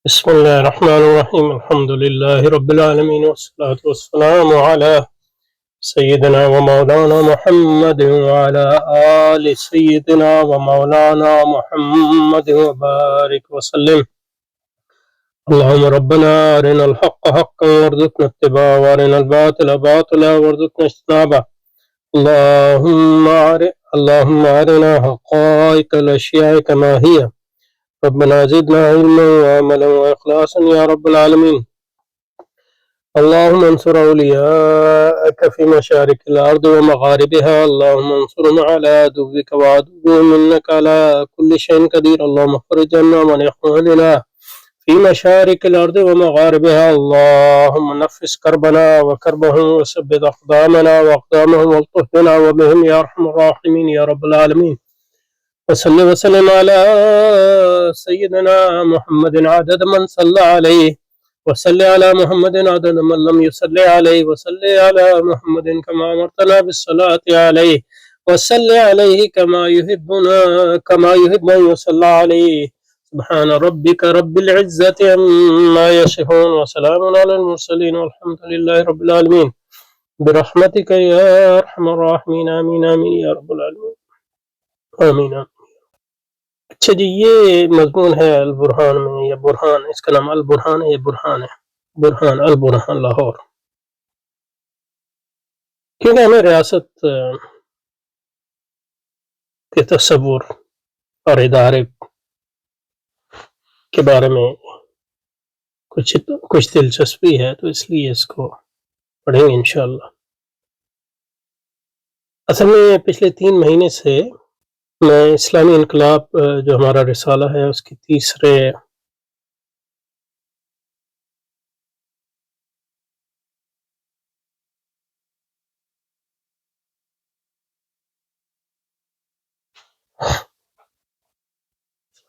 بسم الله الرحمن الرحيم الحمد لله رب العالمين والصلاة والسلام على سيدنا ومولانا محمد وعلى آل سيدنا ومولانا محمد وبارك وسلم. اللهم ربنا أرنا الحق حقا وارزقنا اتباعه وأرنا الباطل باطلا وارزقنا اجتنابه. اللهم أرنا حقائق الأشياء كما هي. ربنا زدنا علما وعملا وإخلاصا يا رب العالمين. اللهم انصر أولياءك في مشارق الأرض ومغاربها. اللهم انصرنا على عدوك وعدوهم إنك على كل شيء قدير. اللهم فرج عنا وعن إخواننا في مشارق الأرض ومغاربها. اللهم نفس كربنا وكربهم وثبت أقدامنا وأقدامهم والطف بنا وبهم يا أرحم الراحمين يا رب العالمين. وصل وسلم على سيدنا محمد عدد من صلى عليه وصل على محمد عدد من لم يصل عليه وصل على محمد كما أمرتنا بالصلاة عليه وصل عليه كما يحب أن يصلى عليه. سبحان ربك رب العزة عما يصفون وسلام على المرسلين والحمد لله رب العالمين برحمتك يا أرحم الراحمين. آمين آمين يا رب العالمين آمين آمين. اچھا جی، یہ مضمون ہے البرہان میں، یا برہان، اس کا نام البرہان ہے، یہ برہان ہے، برہان البرہان لاہور. کیونکہ ہمیں ریاست کے تصور اور ادارے کے بارے میں کچھ دلچسپی ہے، تو اس لیے اس کو پڑھیں گے انشاءاللہ. اصل میں پچھلے 3 مہینے سے میں اسلامی انقلاب جو ہمارا رسالہ ہے اس کی تیسرے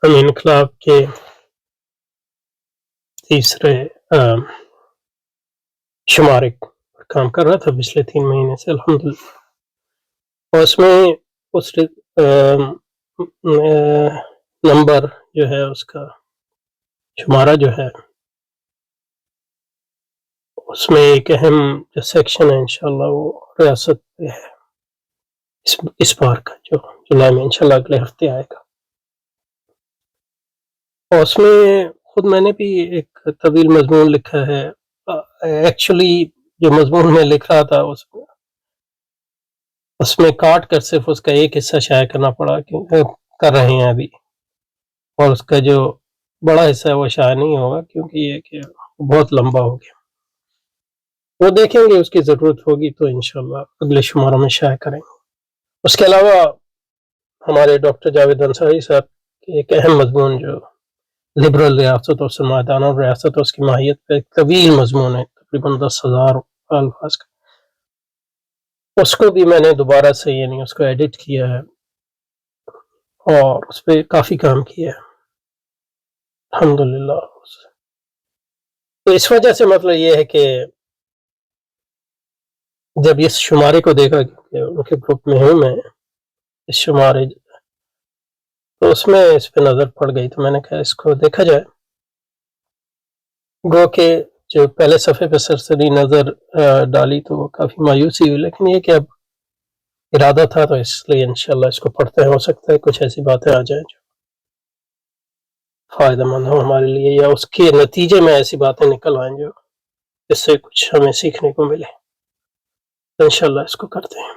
اسلامی انقلاب کے تیسرے شمارے پر کام کر رہا تھا پچھلے 3 مہینے سے الحمدللہ. اور اس میں اس نمبر جو ہے، اس کا شمارہ جو ہے، اس میں ایک اہم جو سیکشن ہے انشاءاللہ وہ ریاست پہ ہے، اس بار کا جو جولائی میں انشاءاللہ اگلے ہفتے آئے گا. اور اس میں خود میں نے بھی ایک طویل مضمون لکھا ہے. ایکچولی جو مضمون میں لکھ رہا تھا اس میں کاٹ کر صرف اس کا ایک حصہ شائع کرنا پڑا، کر رہے ہیں ابھی، اور اس کا جو بڑا حصہ ہے وہ شائع نہیں ہوگا کیونکہ یہ کہ بہت لمبا ہو گیا. وہ دیکھیں گے، اس کی ضرورت ہوگی تو انشاءاللہ اگلے شماروں میں شائع کریں گے. اس کے علاوہ ہمارے ڈاکٹر جاوید انصاری صاحب کے ایک اہم مضمون جو لبرل ریاست اور سرمایہ ریاست اور اس کی ماہیت پہ ایک طویل مضمون ہے، تقریباً 10,000 الفاظ کا، اس کو بھی میں نے دوبارہ سے اس کو ایڈٹ کیا ہے اور اس پہ کافی کام کیا ہے الحمدللہ. تو اس وجہ سے مطلب یہ ہے کہ جب اس شمارے کو دیکھا کہ ان کے گروپ میں ہوں میں، اس شمارے تو اس میں اس پہ نظر پڑ گئی، تو میں نے کہا اس کو دیکھا جائے. گو کہ جو پہلے صفحے پہ سرسری نظر ڈالی تو وہ کافی مایوسی ہوئی، لیکن یہ کہ اب ارادہ تھا تو اس لیے انشاءاللہ اس کو پڑھتے ہیں. ہو سکتا ہے کچھ ایسی باتیں آ جائیں جو فائدہ مند ہو ہمارے لیے، یا اس کے نتیجے میں ایسی باتیں نکل آئیں جو اس سے کچھ ہمیں سیکھنے کو ملے. انشاءاللہ اس کو کرتے ہیں.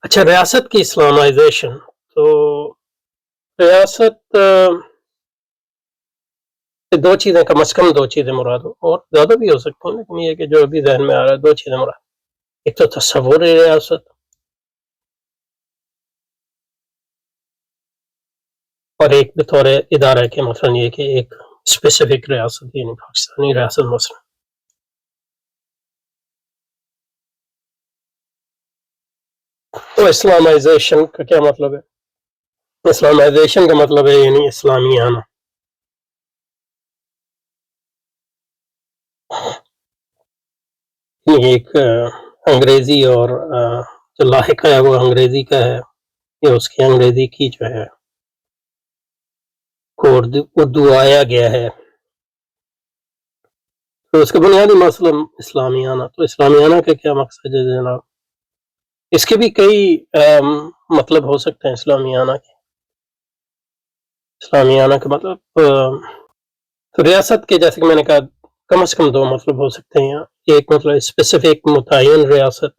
اچھا، ریاست کی اسلامائزیشن. تو ریاست دو چیزیں، کم از کم 2 چیزیں مراد ہو، اور زیادہ بھی ہو سکتی ہیں، لیکن یہ کہ جو ابھی ذہن میں آ رہا ہے 2 چیزیں مراد. ایک تو تصور ریاست، اور ایک بطور ادارہ کے مثلا یہ کہ ایک اسپیسیفک ریاست، یعنی پاکستانی ریاست مثلا. تو اسلامائزیشن کا کیا مطلب ہے؟ اسلامائزیشن کا مطلب ہے یعنی اسلامی آنا. ایک انگریزی اور جو لاحق ہے وہ انگریزی کا ہے، یا اس کی انگریزی کی جو ہے اردو آیا گیا ہے تو اس کا بنیادی مسئلہ اسلامیانہ. تو اسلامیانہ کا کیا مقصد ہے جناب؟ اس کے بھی کئی مطلب ہو سکتے ہیں اسلامیانہ کے. اسلامیانہ کا مطلب تو ریاست کے، جیسے کہ میں نے کہا، کم از کم دو مطلب ہو سکتے ہیں یہاں. ایک مطلب اسپیسیفک متعین ریاست،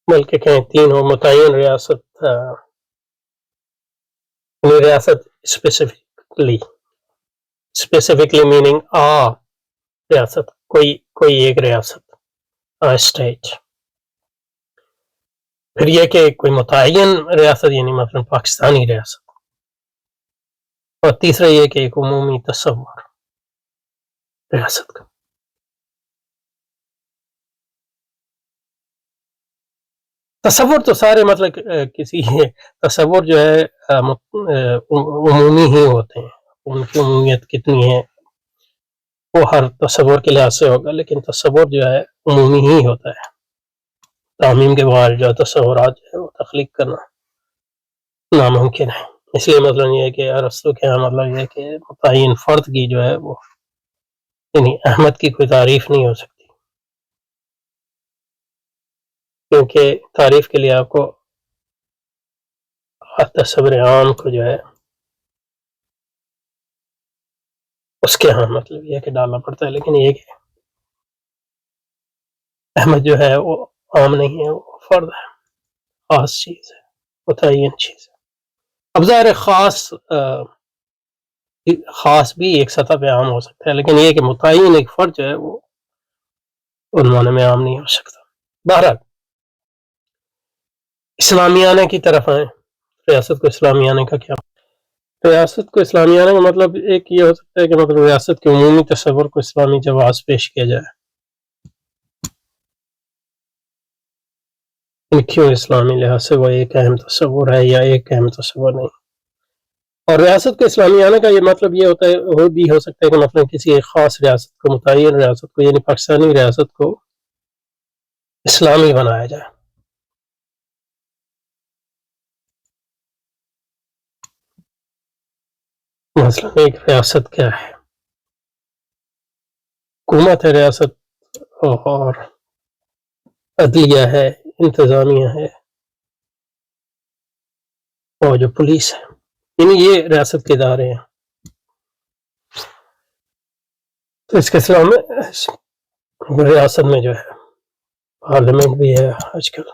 بلکہ کہیں تین ہو. متعین ریاست، ریاست اسپیسیفکلی میننگ ریاست، کوئی ایک ریاست، اسٹیٹ. پھر یہ کہ کوئی متعین ریاست یعنی مثلا پاکستانی ریاست. اور تیسرا یہ کہ ایک عمومی تصور ریاست کا. تصور تو سارے مطلب کسی تصور جو ہے عمومی ہی ہوتے ہیں. ان کی عمومیت کتنی ہے وہ ہر تصور کے لحاظ سے ہوگا، لیکن تصور جو ہے عمومی ہی ہوتا ہے. تعمیم کے بعد جو تصورات جو ہے وہ تخلیق کرنا ناممکن ہے. اس لیے مطلب یہ ہے کہ ارسطو کے یہاں مطلب یہ ہے کہ متعین فرد کی جو ہے وہ یعنی احمد کی کوئی تعریف نہیں ہو سکتی، کیونکہ تعریف کے لیے آپ کو تصور عام کو جو ہے اس کے ہاں مطلب یہ کہ ڈالنا پڑتا ہے. لیکن یہ کہ احمد جو ہے وہ عام نہیں ہے، وہ فرد ہے، خاص چیز ہے، متعین چیز ہے. اب ظاہر خاص بھی ایک سطح پہ عام ہو سکتا ہے، لیکن یہ کہ متعین ایک فرد جو ہے وہ عنوان میں عام نہیں ہو سکتا. بہرحال اسلامیانہ کی طرف آئیں. ریاست کو اسلامیانہ کا کیا؟ ریاست کو اسلامیانہ کا مطلب ایک یہ ہو سکتا ہے کہ مطلب ریاست کے عمومی تصور کو اسلامی جواز پیش کیا جائے. کیوں اسلامی لحاظ سے وہ ایک اہم تصور ہے یا ایک اہم تصور نہیں. اور ریاست کو اسلامیانہ کا یہ مطلب یہ ہوتا ہے، وہ بھی ہو سکتا ہے کہ مطلب کسی ایک خاص ریاست کو، متعین ریاست کو یعنی پاکستانی ریاست کو اسلامی بنایا جائے. مثلا ایک ریاست کیا ہے؟ حکومت ہے ریاست، اور عدلیہ ہے، انتظامیہ ہے، اور جو پولیس ہے، یعنی یہ ریاست کے ادارے ہیں. تو اس کے اسلام میں ریاست میں جو ہے پارلیمنٹ بھی ہے آج کل.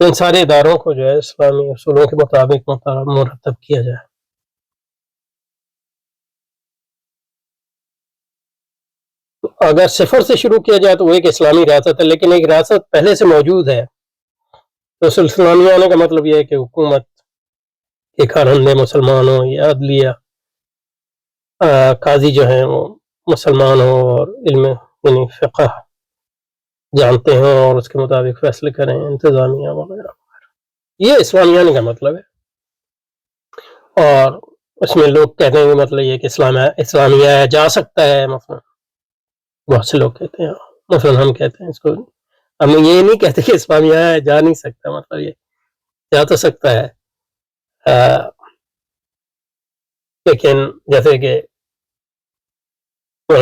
ان سارے اداروں کو جو ہے اسلامی اصولوں کے مطابق مرتب کیا جائے. اگر صفر سے شروع کیا جائے تو وہ ایک اسلامی ریاست ہے، لیکن ایک ریاست پہلے سے موجود ہے تو اسلامی آنے کا مطلب یہ ہے کہ حکومت کے کارندے مسلمان ہوں یا عدلیہ قاضی جو ہیں وہ مسلمان ہوں اور علم یعنی فقہ جانتے ہیں اور اس کے مطابق فیصلے کریں، انتظامیہ وغیرہ. یہ اسلامیانہ کا مطلب ہے. اور اس میں لوگ کہتے ہیں کہ مطلب یہ کہ اسلامیہ جا سکتا ہے. مثلا بہت سے لوگ کہتے ہیں، مثلا ہم کہتے ہیں اس کو، ہم یہ نہیں کہتے کہ اسلامیہ جا نہیں سکتا. مطلب یہ جا تو سکتا ہے، لیکن جیسے کہ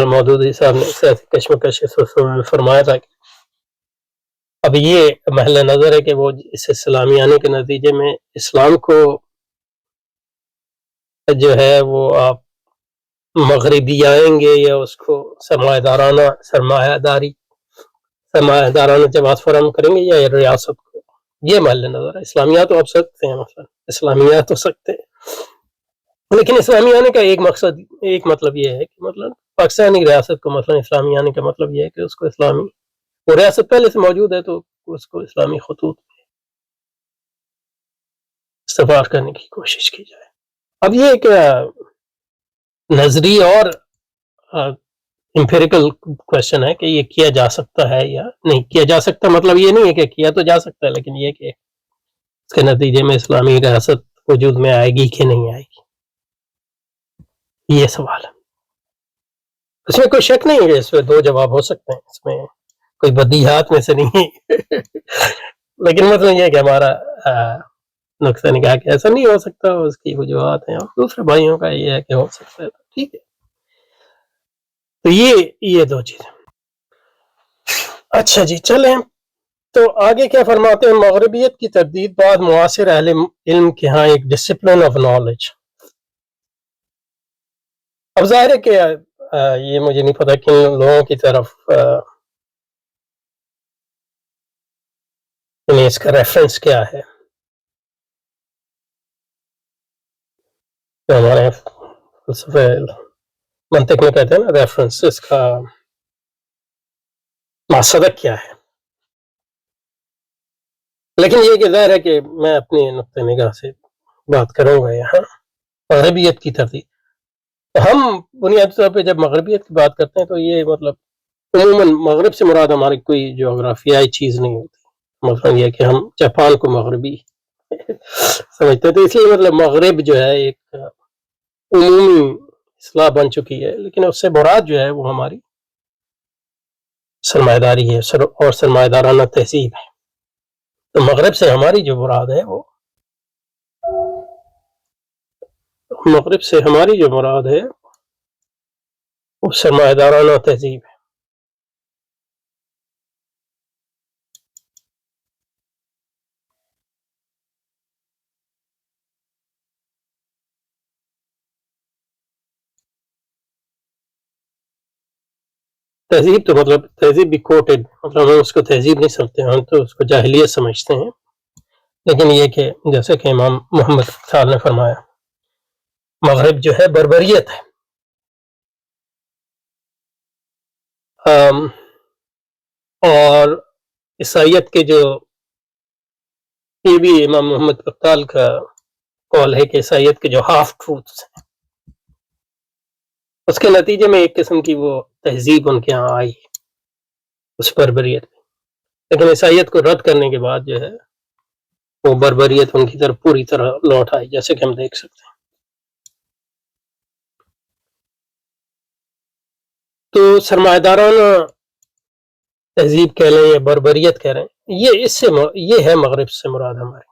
مودودی صاحب نے سیاسی کشمکش فرمایا تھا کہ اب یہ محل نظر ہے کہ وہ اس اسلامی آنے کے نتیجے میں اسلام کو جو ہے وہ آپ مغربی آئیں گے یا اس کو سرمایہ دارانہ جماعت فراہم کریں گے یا ریاست کو. یہ محل نظر ہے. اسلامیات تو آپ سکتے ہیں، مثلا اسلامیات تو سکتے ہیں، لیکن اسلامی آنے کا ایک مطلب یہ ہے کہ مطلب پاکستانی ریاست کو مثلا اسلامی آنے کا مطلب یہ ہے کہ اس کو اسلامی، وہ ریاست پہلے سے موجود ہے تو اس کو اسلامی خطوط میں استفاد کرنے کی کوشش کی جائے. اب یہ ایک نظری اور امپیریکل کوشچن ہے کہ یہ کیا جا سکتا ہے یا نہیں کیا جا سکتا. مطلب یہ نہیں ہے کہ کیا تو جا سکتا ہے، لیکن یہ کہ اس کے نتیجے میں اسلامی ریاست وجود میں آئے گی کہ نہیں آئے گی، یہ سوال ہے. اس میں کوئی شک نہیں ہے، اس میں دو جواب ہو سکتے ہیں، اس میں کوئی بدیہات میں سے نہیں لیکن مطلب یہ کہ ہمارا نقطہ نگاہ کہ ایسا نہیں ہو سکتا، اس کی وجوہات ہیں، اور دوسرے بھائیوں کا یہ ہے کہ ہو سکتا ہے، ٹھیک ہے. تو یہ دو چیزیں. اچھا جی، چلیں تو آگے کیا فرماتے ہیں. مغربیت کی تردید بعد معاصر اہل علم کے ہاں ایک ڈسپلن آف نالج. اب ظاہر ہے کہ یہ مجھے نہیں پتا کن لوگوں کی طرف اس کا ریفرنس کیا ہے. ہمارے فلسفہ منطق میں کہتے ہیں نا ریفرنس، اس کا مقصد کیا ہے. لیکن یہ کہ ظاہر ہے کہ میں اپنی نقطہ نگاہ سے بات کروں گا یہاں. مغربیت کی تردید، ہم بنیادی طور پہ جب مغربیت کی بات کرتے ہیں تو یہ مطلب عموماً مغرب سے مراد ہماری کوئی جغرافیائی چیز نہیں ہوتی. مطلب یہ کہ ہم جاپان کو مغربی سمجھتے ہیں، تو اس لیے مطلب مغرب جو ہے ایک عمومی اصطلاح بن چکی ہے، لیکن اس سے مراد جو ہے وہ ہماری سرمایہ داری ہے اور سرمایہ دارانہ تہذیب ہے. تو مغرب سے ہماری جو مراد ہے وہ وہ سرمایہ دارانہ تہذیب ہے. تہذیب تو مطلب تہذیب بھی کوٹڈ، مطلب ہم اس کو تہذیب نہیں سمجھتے، ہم تو اس کو جاہلیت سمجھتے ہیں. لیکن یہ کہ جیسے کہ امام محمد صاحب نے فرمایا مغرب جو ہے بربریت ہے. اور عیسائیت کے جو یہ بھی امام محمد بختال کا قول ہے کہ عیسائیت کے جو ہاف ٹروتھس ہیں اس کے نتیجے میں ایک قسم کی وہ تہذیب ان کے ہاں آئی اس بربریت میں. لیکن عیسائیت کو رد کرنے کے بعد جو ہے وہ بربریت ان کی طرف پوری طرح لوٹ آئی، جیسے کہ ہم دیکھ سکتے ہیں. تو سرمایہ دارانہ تہذیب کہہ لیں یا بربریت کہہ رہے ہیں، یہ ہے مغرب سے مراد ہمارے.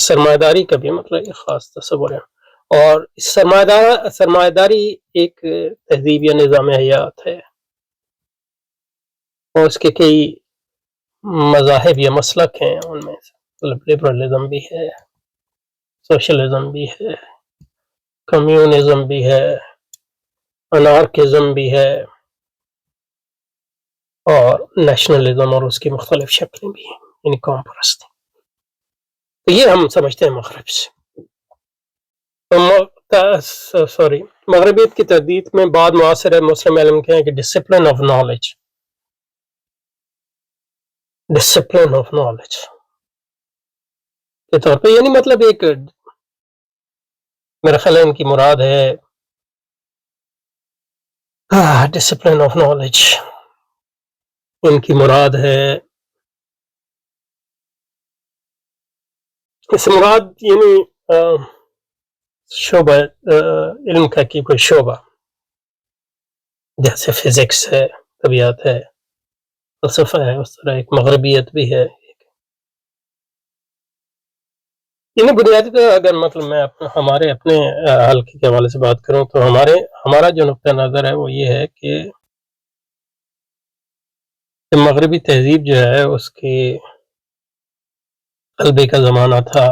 سرمایہ داری کا بھی مطلب ایک خاص تصور ہے، اور سرمایہ داری ایک تہذیب یا نظام حیات ہے، اور اس کے کئی مذاہب یا مسلک ہیں. ان میں لبرلزم بھی ہے، سوشلزم بھی ہے، کمیونزم بھی ہے، انارکزم بھی ہے، اور نیشنلزم اور اس کی مختلف شکلیں بھی ہیں، یعنی قوم پرستی. تو یہ ہم سمجھتے ہیں مغرب سے. مغربیت کی تردید میں بعد معاصر مسلم علم کے ہیں کہ ڈسپلن آف نالج کے طور پہ، یعنی مطلب ایک میرا خیال ہے ان کی مراد ہے ڈسپلن آف نالج، ان کی مراد ہے اس مراد یعنی شعبہ علم کا کی کوئی شعبہ، جیسے فزکس ہے، طبیعت ہے، فلسفہ ہے، اس طرح ایک مغربیت بھی ہے. یعنی بنیادی طور اگر مطلب میں ہمارے اپنے حلقے کے حوالے سے بات کروں تو ہمارا جو نقطہ نظر ہے وہ یہ ہے کہ مغربی تہذیب جو ہے اس کی غلبے کا زمانہ تھا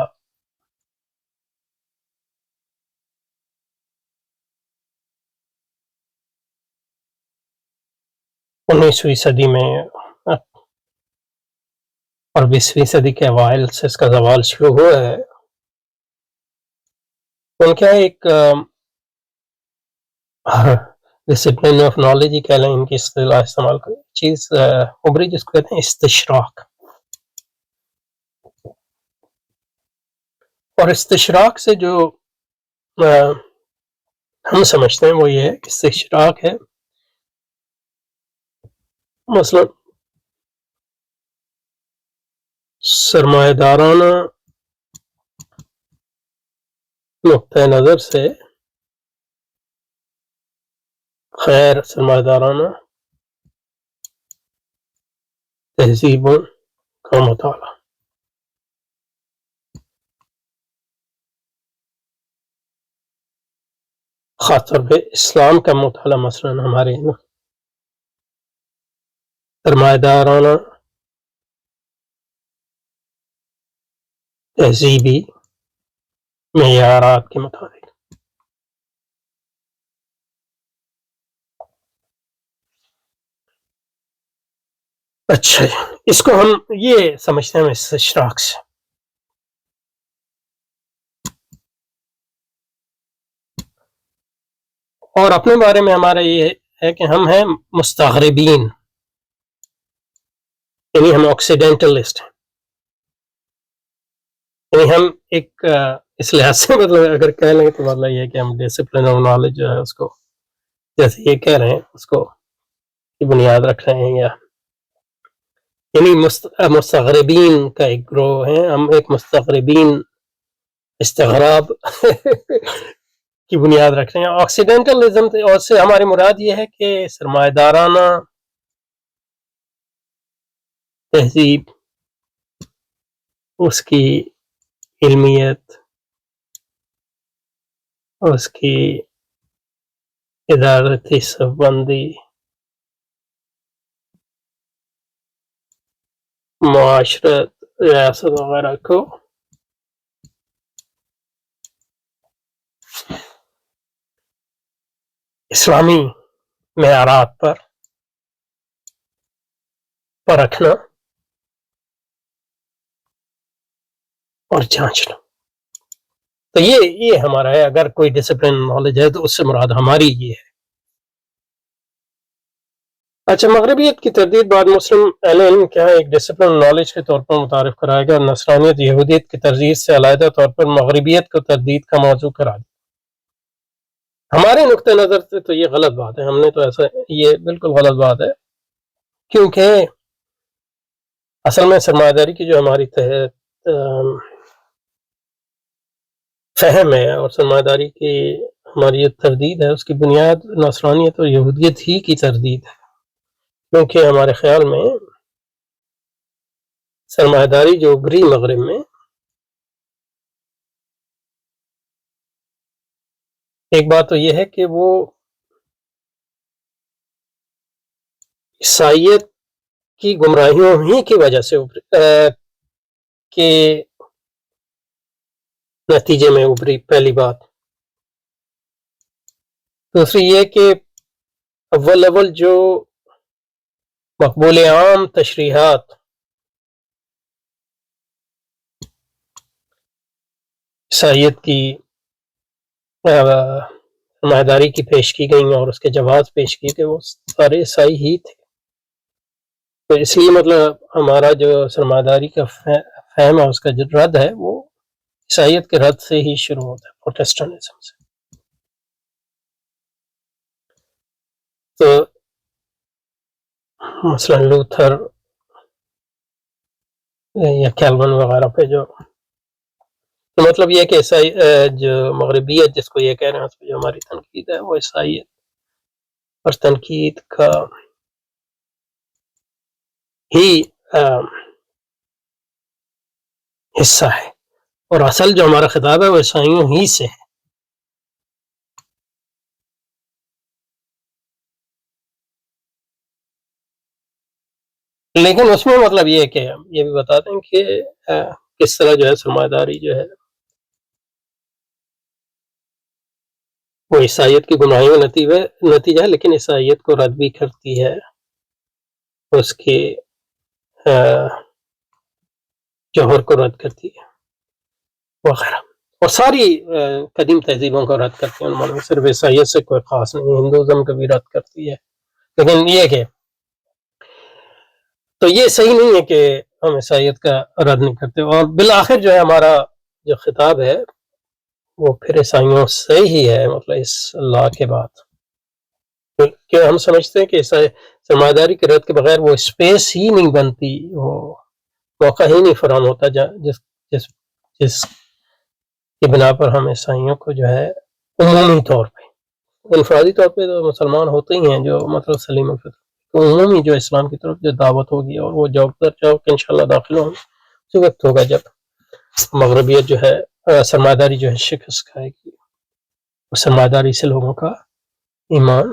انیسویں صدی میں، اور 20ویں صدی کے اوائل سے اس کا زوال شروع ہوا ہے. ان کا ایک ڈسپلن آف نالج ہی کہہ لیں، ان کی اصطلاح استعمال کریں، چیز ابری جس کو کہتے ہیں استشراق. اور استشراق سے جو ہم سمجھتے ہیں وہ یہ ہے کہ استشراق ہے مثلا سرمایہ دارانہ نقطۂ نظر سے خیر سرمایہ دارانہ تہذیبوں کا مطالعہ. خاص طور پہ اسلام کا مطالعہ مثلاً ہمارے سرمایہ دارانہ تہذیبی معیارات کے مطابق. اچھا اس کو ہم یہ سمجھتے ہیں اس اشراق سے. اور اپنے بارے میں ہمارا یہ ہے کہ ہم ہیں مستغربین، یعنی ہم آکسیڈینٹلسٹ ہیں. یعنی ہم ایک اس لحاظ سے مطلب اگر کہہ لیں تو مطلب یہ ہے کہ ہم ڈسپلن اور نالج جو ہے اس کو جیسے یہ کہہ رہے ہیں اس کو کی بنیاد رکھ رہے ہیں، یا یعنی مستغربین کا ایک گروہ ہے. ہم ایک مستغربین استغراب کی بنیاد رکھ رہے ہیں. آکسیڈینٹلزم سے ہماری مراد یہ ہے کہ سرمایہ دارانہ تہذیب، اس کی علمیت، اس کی ادارتی صف بندی، معاشرت، ریاست وغیرہ کو اسلامی معیارات پر پرکھنا اور جانچنا. تو یہ ہمارا ہے. اگر کوئی ڈسپلن نالج ہے تو اس سے مراد ہماری یہ ہے. اچھا، مغربیت کی تردید بعد مسلم اہل علم کیا ایک ڈسپلن نالج کے طور پر متعارف کرایا گیا. نصرانیت یہودیت کی تردید سے علیحدہ طور پر مغربیت کو تردید کا موضوع قرار دیا. ہمارے نقطہ نظر سے تو یہ غلط بات ہے. ہم نے تو ایسا یہ بالکل غلط بات ہے، کیونکہ اصل میں سرمایہ داری کی جو ہماری فہم ہے اور سرمایہ داری کی ہماری یہ تردید ہے، اس کی بنیاد نصرانیت اور یہودیت ہی کی تردید ہے. کیونکہ ہمارے خیال میں سرمایہ داری جو ابری مغرب میں ایک بات تو یہ ہے کہ وہ عیسائیت کی گمراہیوں ہی کی وجہ سے کے نتیجے میں ابری، پہلی بات. دوسری یہ کہ اول جو مقبول عام تشریحات عیسائیت کی سرمایہ داری کی پیش کی گئیں اور اس کے جواز پیش کیے گئے، وہ سارے عیسائی ہی تھے. تو اس لیے مطلب ہمارا جو سرمایہ داری کا فہم ہے، اس کا جو رد ہے وہ عیسائیت کے رد سے ہی شروع ہوتا ہے، پروٹیسٹنٹزم سے. تو مثلا لوتھر یا کیلون وغیرہ پہ جو تو مطلب یہ کہ عیسائی جو مغربیت جس کو یہ کہہ رہے ہیں، اس پہ جو ہماری تنقید ہے وہ عیسائیت اور تنقید کا ہی حصہ ہے، اور اصل جو ہمارا خطاب ہے وہ عیسائیوں ہی سے ہے. لیکن اس میں مطلب یہ ہے کہ ہم یہ بھی بتا دیں کہ کس طرح جو ہے سرمایہ داری جو ہے وہ عیسائیت کی گمراہیوں کا نتیجہ ہے، لیکن عیسائیت کو رد بھی کرتی ہے، اس کے جوہر کو رد کرتی ہے وغیرہ، اور ساری قدیم تہذیبوں کو رد کرتی ہے. صرف عیسائیت سے کوئی خاص نہیں، ہندوازم کو بھی رد کرتی ہے. لیکن یہ کہ تو یہ صحیح نہیں ہے کہ ہم عیسائیت کا رد نہیں کرتے. اور بالآخر جو ہے ہمارا جو خطاب ہے وہ پھر عیسائیوں سے ہی ہے، مطلب اس اللہ کے بعد، کہ ہم سمجھتے ہیں کہ سرمایہ داری کے رد کے بغیر وہ اسپیس ہی نہیں بنتی، وہ موقع ہی نہیں فراہم ہوتا جس کی بنا پر ہم عیسائیوں کو جو ہے عمومی طور پہ، انفرادی طور پہ تو مسلمان ہوتے ہی ہیں جو مطلب سلیم الفطر، عمومی جو اسلام کی طرف جو دعوت ہوگی اور وہ جاب کہ انشاءاللہ داخل ہوں اسی وقت ہوگا جب مغربیت جو ہے سرمایہ داری جو ہے شکست کھائے گی. سرمایہ داری سے لوگوں کا ایمان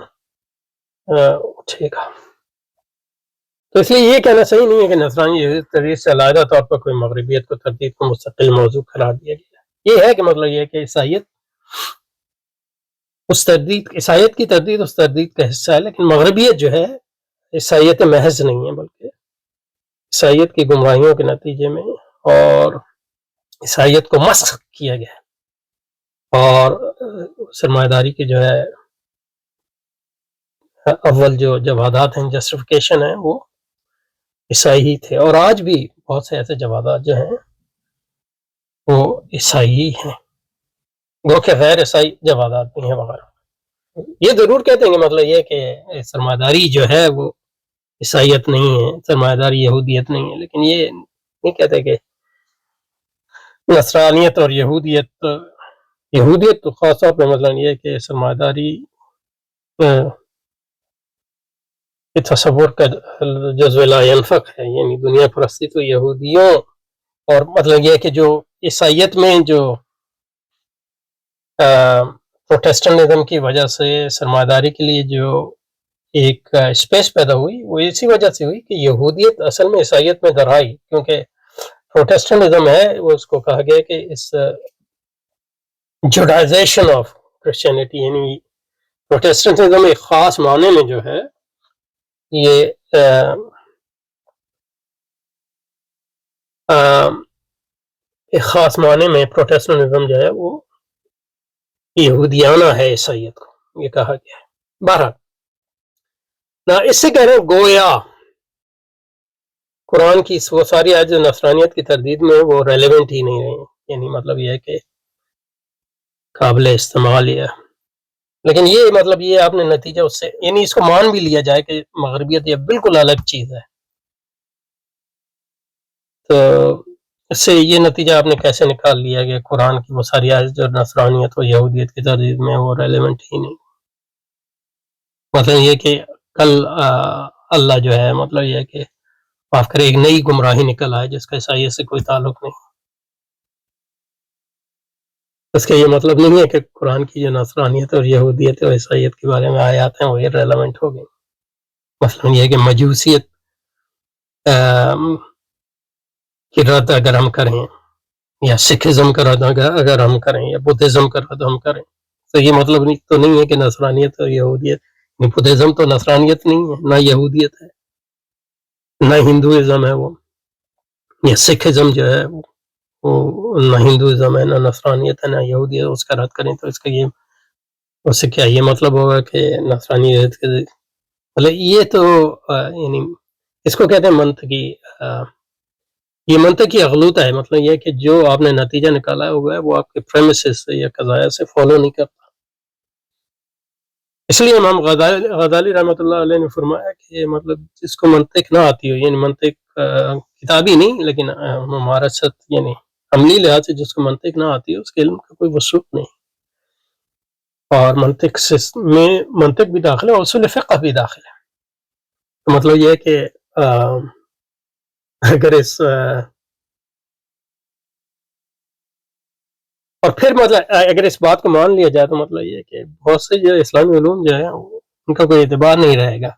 اٹھے گا۔ تو اس لیے یہ کہنا صحیح نہیں ہے کہ نصرانی تردید سے علیحدہ طور پر کوئی مغربیت کو تردید کو مستقل موضوع قرار دیا گیا۔ یہ ہے کہ مطلب یہ ہے کہ عیسائیت عیسائیت کی تردید اس تردید کا حصہ ہے، لیکن مغربیت جو ہے عیسائیت محض نہیں ہے، بلکہ عیسائیت کی گمراہیوں کے نتیجے میں اور عیسائیت کو مسخ کیا گیا اور سرمایہ داری کی جو ہے اول جو جوادات ہیں، جسٹیفیکیشن ہے، وہ عیسائی ہی تھے، اور آج بھی بہت سے ایسے جوادات جو ہیں وہ عیسائی ہی ہیں، وہ کہ غیر عیسائی جوادات بھی ہیں وغیرہ۔ یہ ضرور کہتے ہیں کہ مطلب یہ کہ سرمایہ داری جو ہے وہ عیسائیت نہیں ہے، سرمایہ داری یہودیت نہیں ہے، لیکن یہ نہیں کہتے کہ نصرانیت اور یہودیت تو خاص طور پہ مطلب یہ کہ سرمایہ داری کے تصور کا جزو لا ينفق ہے، یعنی دنیا پرستی تو یہودیوں اور مطلب یہ کہ جو عیسائیت میں جو پروٹیسٹنٹزم کی وجہ سے سرمایہ داری کے لیے جو ایک اسپیس پیدا ہوئی، وہ اسی وجہ سے ہوئی کہ یہودیت اصل میں عیسائیت میں درائی، کیونکہ پروٹیسٹنٹزم ہے وہ اس کو کہا گیا کہ اس جوڈائزیشن آف کرسچینٹی، یعنی پروٹیسٹنٹزم ایک خاص معنی میں جو ہے یہ ایک خاص معنی میں پروٹیسٹنٹزم جو ہے وہ یہودیانہ ہے عیسائیت کو، یہ کہا گیا ہے۔ بہرحال نہ اس سے کہہ رہے ہیں گویا قرآن کی وہ ساری آیات جو نصرانیت کی تردید میں وہ ریلیونٹ ہی نہیں رہی، یعنی مطلب یہ ہے کہ قابل استعمال ہے، لیکن یہ مطلب یہ آپ نے نتیجہ اس سے یعنی اس کو مان بھی لیا جائے کہ مغربیت یہ بالکل الگ چیز ہے، تو اس سے یہ نتیجہ آپ نے کیسے نکال لیا کہ قرآن کی وہ ساری آیات جو نصرانیت و یہودیت کی تردید میں وہ ریلیونٹ ہی نہیں؟ مطلب یہ کہ کل اللہ جو ہے مطلب یہ کہ معاف کرے ایک نئی گمراہی نکل آئے جس کا عیسائیت سے کوئی تعلق نہیں، اس کا یہ مطلب نہیں ہے کہ قرآن کی جو نصرانیت اور یہودیت اور عیسائیت کے بارے میں آیات ہیں وہ ریلیونٹ ہو گئی۔ مثلا یہ ہے کہ مجوسیت کی رد اگر ہم کریں یا سکھزم کا رد اگر ہم کریں یا بدھزم کا رد ہم کریں تو یہ مطلب تو نہیں ہے کہ نصرانیت اور یہودیت، بدھزم تو نصرانیت نہیں ہے، نہ یہودیت ہے، نہ ہندوازم ہے وہ، یا سکھزم جو ہے وہ نہ ہندوازم ہے، نہ نصرانیت ہے، نہ یہودیت، اس کا رد کریں تو اس کا یہ اس سے کیا یہ مطلب ہوگا کہ نصرانیت کے مطلب یہ تو یعنی اس کو کہتے ہیں منطقی یہ منطقی اغلوطہ ہے، مطلب یہ کہ جو آپ نے نتیجہ نکالا ہوا ہے وہ آپ کے پریمیسز سے یا قضایا سے فالو نہیں کرتا۔ اس لیے امام غزالی رحمۃ اللہ علیہ نے فرمایا کہ مطلب جس کو منطق نہ آتی ہو، یعنی منطق کتابی نہیں لیکن ممارست یعنی عملی لحاظ سے جس کو منطق نہ آتی ہو اس کے علم کا کوئی وثوق نہیں، اور منطق بھی داخل ہے اور اصول فقہ بھی داخل ہے۔ تو مطلب یہ ہے کہ اگر اس اور پھر مطلب اگر اس بات کو مان لیا جائے تو مطلب یہ ہے کہ بہت سے جو اسلامی علوم جو ہے ان کا کوئی اعتبار نہیں رہے گا۔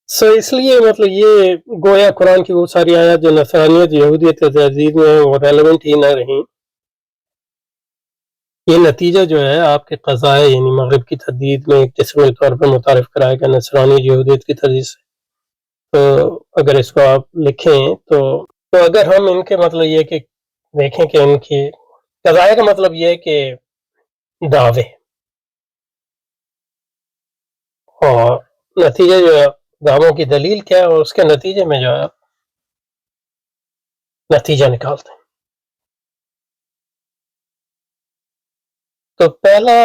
اس لیے مطلب یہ گویا قرآن کی وہ ساری آیات جو نصرانیت یہودیت کے تردید میں وہ ریلیونٹ ہی نہ رہیں، یہ نتیجہ جو ہے آپ کے قضائے یعنی مغرب کی تردید میں ایک جسم کے طور پر متعارف کرائے گا نصرانی یہودیت کی تردید سے۔ تو اگر اس کو آپ لکھیں تو اگر ہم ان کے مطلب یہ کہ دیکھیں کہ ان کی قضائے کا مطلب یہ ہے کہ دعوے، اور نتیجہ جو ہے دعووں کی دلیل کیا ہے اور اس کے نتیجے میں جو ہے نتیجہ نکالتے ہیں۔ تو پہلا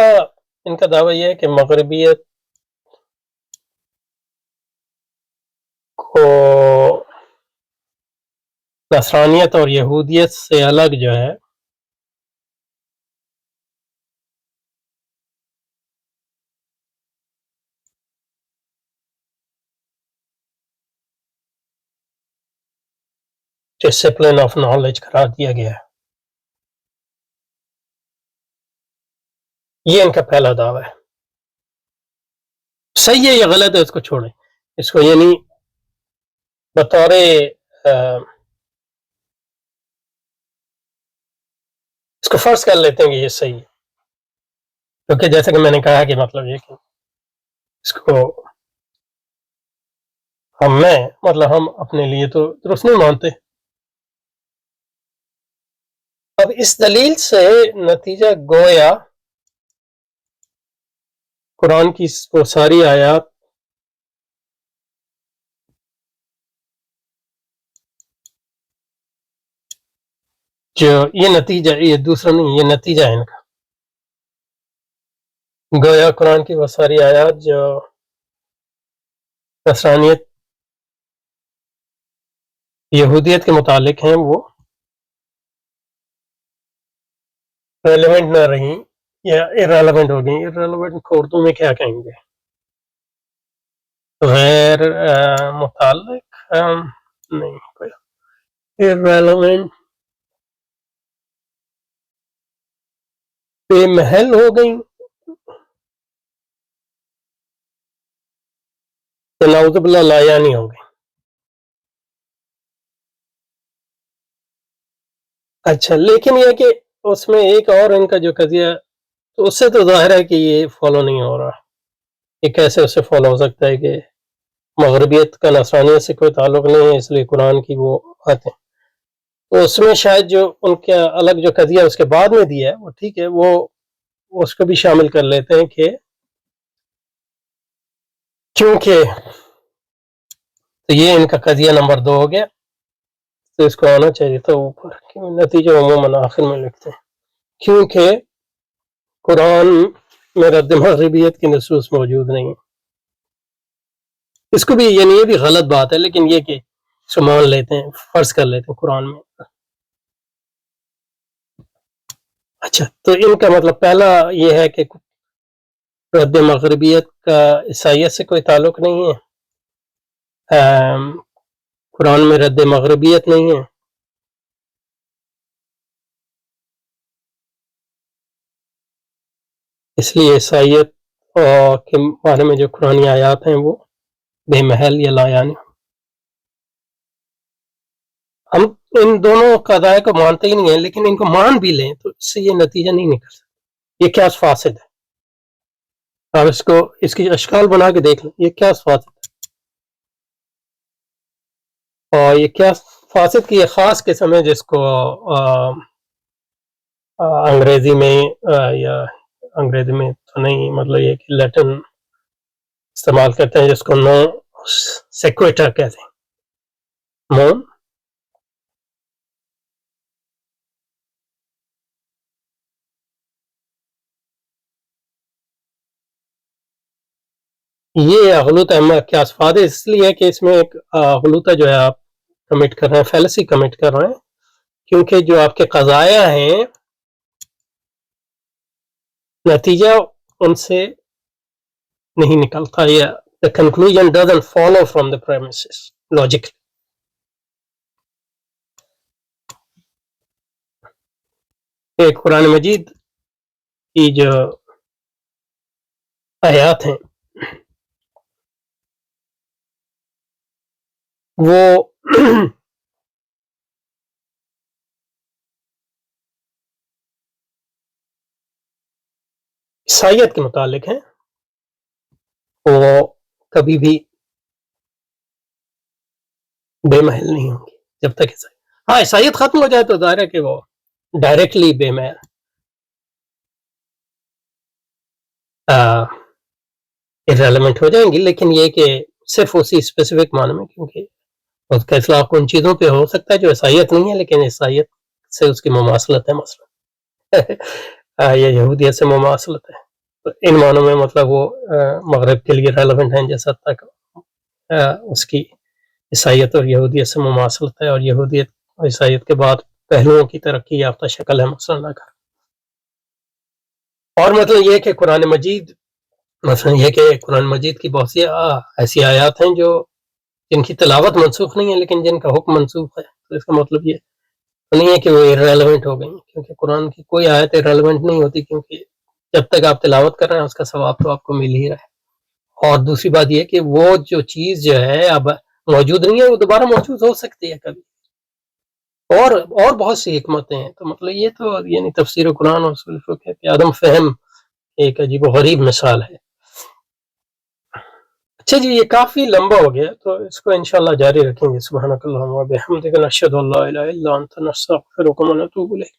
ان کا دعویٰ یہ ہے کہ مغربیت کو نصرانیت اور یہودیت سے الگ جو ہے ڈسپلن آف نالج قرار دیا گیا ہے۔ یہ ان کا پہلا دعویٰ ہے. صحیح ہے یا غلط ہے اس کو چھوڑیں، اس کو یعنی بطور اس کو فرض کر لیتے ہیں کہ یہ صحیح ہے، کیونکہ جیسا کہ میں نے کہا کہ مطلب یہ کہ اس کو ہم اپنے لیے تو درست نہیں مانتے. اب اس دلیل سے نتیجہ گویا قرآن کی وہ ساری آیات جو یہ نتیجہ، یہ دوسرا نہیں، یہ نتیجہ ہے ان کا. گویا قرآن کی وہ ساری آیات جو نصرانیت یہودیت کے متعلق ہیں وہ ریلیونٹ نہ رہیں یا ارریلیونٹ ہو گئیں. ارریلیونٹ کو اردو میں کیا کہیں گے؟ غیر متعلق نہیں، کوئی ارریلیونٹ، بے محل ہو گئیں، نعوذ باللہ لا یعنی ہو گئی. اچھا، لیکن یہ کہ اس میں ایک اور ان کا جو قضیہ، تو اس سے تو ظاہر ہے کہ یہ فالو نہیں ہو رہا. یہ کیسے اس سے فالو ہو سکتا ہے کہ مغربیت کا نصرانیت سے کوئی تعلق نہیں ہے اس لیے قرآن کی وہ آتے ہیں. تو اس میں شاید جو ان کا الگ جو قضیہ اس کے بعد میں دیا ہے وہ ٹھیک ہے، وہ اس کو بھی شامل کر لیتے ہیں کہ کیونکہ تو یہ ان کا قضیہ نمبر 2 ہو گیا، تو اس کو آنا چاہیے تھا اوپر، نتیجہ عموماً آخر میں لکھتے ہیں کیونکہ قرآن میں رد مغربیت کی نصوص موجود نہیں ہے. اس کو بھی یعنی یہ بھی غلط بات ہے، لیکن یہ کہ اس کو مان لیتے ہیں، فرض کر لیتے ہیں قرآن میں. اچھا، تو ان کا مطلب پہلا یہ ہے کہ رد مغربیت کا عیسائیت سے کوئی تعلق نہیں ہے، قرآن میں رد مغربیت نہیں ہے. اس لیے عیسائیت کے بارے میں جو قرآنی آیات ہیں وہ بے محل یا لا یعنی. ہم ان دونوں قضائے کو مانتے ہی نہیں ہیں، لیکن ان کو مان بھی لیں تو اس سے یہ نتیجہ نہیں نکل سکتا. یہ کیا فاسد ہے؟ آپ اس کو اس کی اشکال بنا کے دیکھ لیں، یہ کیا فاسد ہے. اور یہ کیا فاسد کی ایک خاص قسم ہے جس کو انگریزی میں یا انگریزی میں تو نہیں، مطلب یہ کہ لیٹن استعمال کرتے ہیں جس کو نو سیکویٹر کہتے ہیں. نون یہ غلط احمد کیا اسفاد ہے، اس لیے کہ اس میں ایک غلطہ جو ہے آپ کمٹ کر رہے ہیں، فیلسی کمٹ کر رہے ہیں، کیونکہ جو آپ کے قضایا ہیں نتیجہ ان سے نہیں نکلتا، یا the conclusion doesn't follow from the premises logically. ایک قرآن مجید کی جو آیات ہیں وہ عیسائیت کے متعلق ہیں، وہ کبھی بھی بے محل نہیں ہوں گی جب تک عیسائیت ختم ہو جائے تو ظاہر ہے کہ وہ ڈائریکٹلی بے محل irrelevant ہو جائیں گی. لیکن یہ کہ صرف اسی اسپیسیفک معنی میں، کیونکہ اس کا اطلاق ان چیزوں پہ ہو سکتا ہے جو عیسائیت نہیں ہے لیکن عیسائیت سے اس کی مماثلت ہے، مثلا یا یہودیت سے مماثلت ہے. تو ان معنوں میں مطلب وہ مغرب کے لیے ریلیونٹ ہیں جیسا تک اس کی عیسائیت اور یہودیت سے مماثلت ہے، اور یہودیت اور عیسائیت کے بعد پہلوؤں کی ترقی یافتہ شکل ہے مثلا اگر. اور مطلب یہ کہ قرآن مجید، مثلا یہ کہ قرآن مجید کی بہت سی ایسی آیات ہیں جو جن کی تلاوت منسوخ نہیں ہے لیکن جن کا حکم منسوخ ہے. تو اس کا مطلب یہ نہیں ہے کہ وہ irrelevant ہو گئی، کیونکہ قرآن کی کوئی آیت irrelevant نہیں ہوتی، کیونکہ جب تک آپ تلاوت کر رہے ہیں اس کا ثواب تو آپ کو مل ہی رہا ہے. اور دوسری بات یہ کہ وہ جو چیز جو ہے اب موجود نہیں ہے وہ دوبارہ موجود ہو سکتی ہے کبھی. اور بہت سی حکمتیں ہیں. تو مطلب یہ تو یعنی تفسیر قرآن اور اصول فقہ کے عدم فہم ایک عجیب و غریب مثال ہے. اچھا جی یہ کافی لمبا ہو گیا تو اس کو انشاءاللہ جاری رکھیں گے. سبحانک اللہم و بحمدک نشہد ان لا الہ الا انت نستغفرک و نتوب الیک.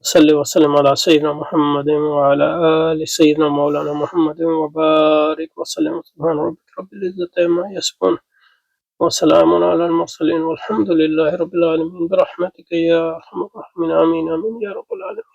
صلی وسلم علی سیدنا محمد وعلی آل سیدنا مولانا محمد وبارک وسلم. سبحان ربک رب العزت عما یصفون وسلام علی المرسلین والحمد للہ رب العالمین برحمتک یا ارحم الراحمین. آمین آمین یا رب العالمین.